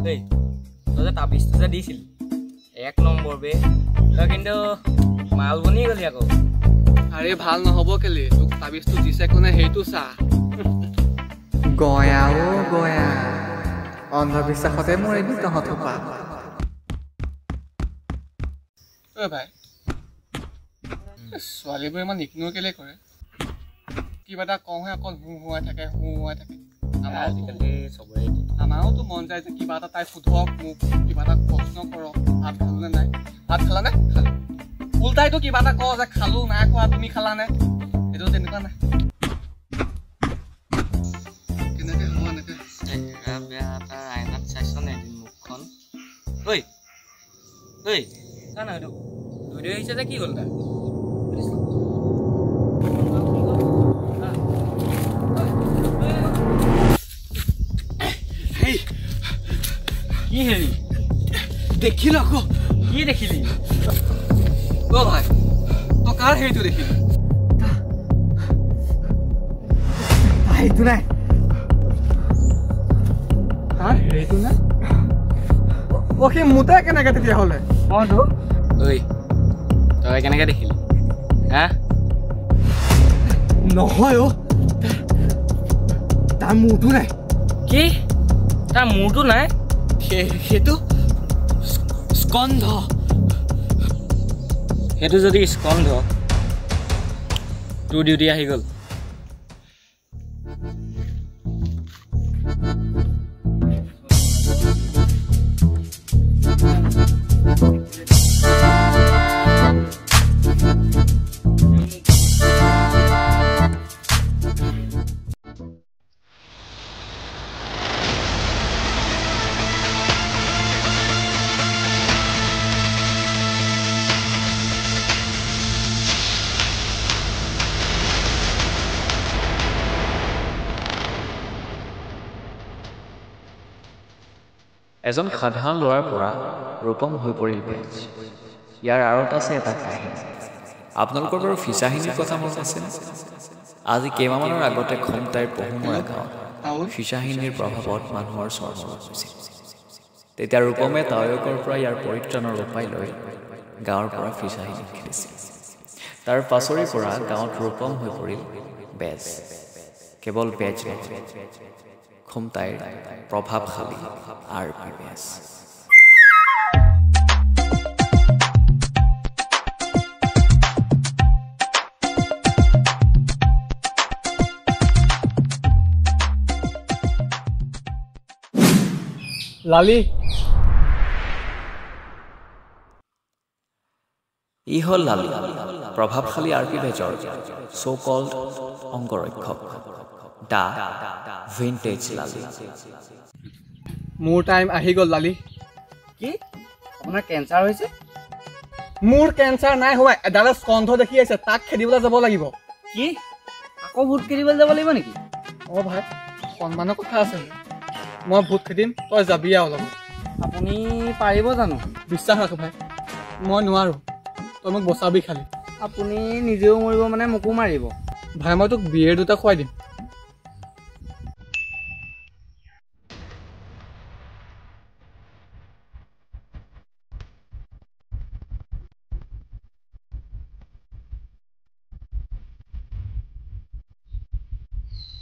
এই তই যে তাবিজটো যে দিছিল 1 নম্বৰ বে তই কিন্তু মাল বনি গলি আকৌ আৰে ভাল নহব কেলে তোক তাবিজটো দিছে কোনে হেইটো চা গয়া ও গয়া অন্ধবিশ্বাসতে মৰি দি তহঁত পা ঐ ভাই ছোৱালীবোৰ ইমান ইগনোৰ কেলে কৰে কিবা এটা কওঁহে অকল হুৱাই থাকে আজিকালি চবৰে আমাৰোতো মন যায় যে কিবা এটা তাই সোধক মোক কিবা এটা প্ৰশ্ন কৰক ভাত খালোনে নাই ভাত খালানে খালো উল্টাইতো কিবা এটা কওঁ যে খালো নাই খোৱা তুমি খালানে এইটো তেনেকুৱা নাই কেনেকে হ'ব এনেকে বেয়া তাৰ আইনাত চাইছ নে এদিন মুখখন ঐ চা না এইটো দুই আহিছে যে কি হ'ল তাৰ কি হেৰি দেখিল আকৌ কি দেখিলি অ ভাই তই কাৰ হেৰিটো দেখিলি সেইটো নাই তাৰ হেৰিটো নাই অ সি মোতে কেনেকে তেতিয়াহ'লে অতো ঐ তই কেনেকে দেখিলি হা নহয় অ তাৰ মূৰটো নাই কি তাৰ মূৰটো নাই সেইটো স্কন্ধ সেইটো যদি স্কন্ধ তোৰ ডিউটি আহি গ'ল এজন সাধাৰণ ল'ৰাৰ পৰা ৰূপম হৈ পৰিল বেজ ইয়াৰ আঁৰত আছে এটা কাহিনী আপোনালোকৰ বাৰু ফিচাহিনীৰ কথা মনত আছে আজি কেইমাহমানৰ আগতে খমটাইৰ পহুমৰা গাঁৱত ফিচাহিনীৰ প্ৰভাৱত মানুহৰ চৰ্চা হৈছিল তেতিয়া ৰূপমে তাৱৈকৰ পৰা ইয়াৰ পৰিত্ৰাণৰ উপায় লৈ গাঁৱৰ পৰা ফিচাহিনী খেলিছিল তাৰ পাছৰে পৰা গাঁৱত ৰূপম হৈ পৰিল বেজ কেৱল বেজ নহয় খমটাইৰ প্ৰভাৱশালী আৰ.পি. বেজ লালি ই হ'ল লালি প্ৰভাৱশালী আৰ.পি. বেজৰ চ' কল্ড অংগৰক্ষক দা ভিনটেজ লালি মোৰ টাইম আহি গ'ল লালি কি আপোনাৰ কেঞ্চাৰ হৈছে মোৰ কেঞ্চাৰ নাই হোৱা এডাল স্কন্ধ দেখি আছে তাক খেদিবলৈ যাব লাগিব কি আকৌ ভূত খেদিবলৈ যাব লাগিব নেকি অ ভাই সন্মানৰ কথা আছে মই ভূত খেদিম তই যাবি আৰু অলপ আপুনি পাৰিব জানো বিশ্বাস ৰাখো ভাই মই নোৱাৰো তই মোক বচাবি খালি আপুনি নিজেও মৰিব মানে মোকো মাৰিব ভাই মই তোক বিয়েৰ দুটা খুৱাই দিম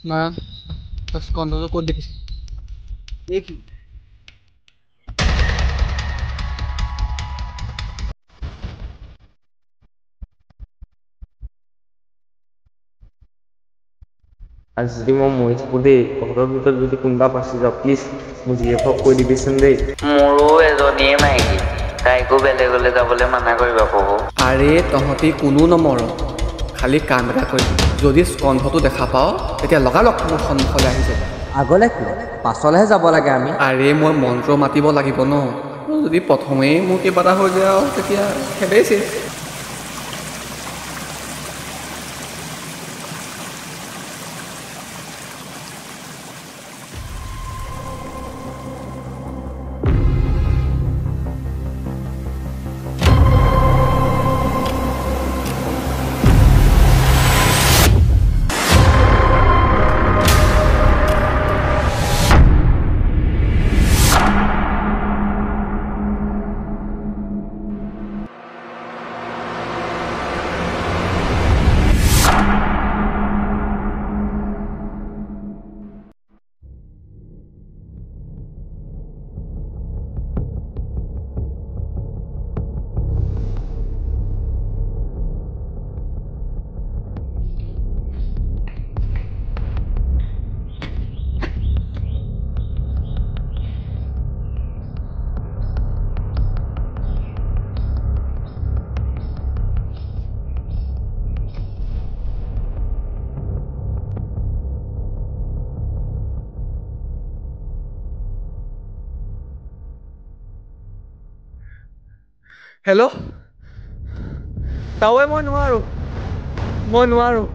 না স্কন্ধটো ক'ত দেখিছে দেখি আজি যদি মই মৰি থাকো দেই ঘৰৰ ভিতৰত যদি কোনোবা পাচি যাওঁ প্লিজ মোক জিএফক কৈ দিবিচোন দেই মোৰো এজনীয়ে মাইকী তাইকো বেলেগলৈ যাবলৈ মানা কৰিবা প্ৰভু আৰে তহঁতি কোনো নমৰ খালি কাম এটা কৰিবি যদি স্কন্ধটো দেখা পাওঁ তেতিয়া লগালগ মোৰ সন্মুখলৈ আহি যাব আগলৈ কি পাছলৈহে যাব লাগে আমি আৰে মই মন্ত্ৰ মাতিব লাগিব ন যদি প্ৰথমেই মোৰ কিবা এটা হৈ যায় তেতিয়া খেদাইছে হেল্ল' তাৱে মই নোৱাৰোঁ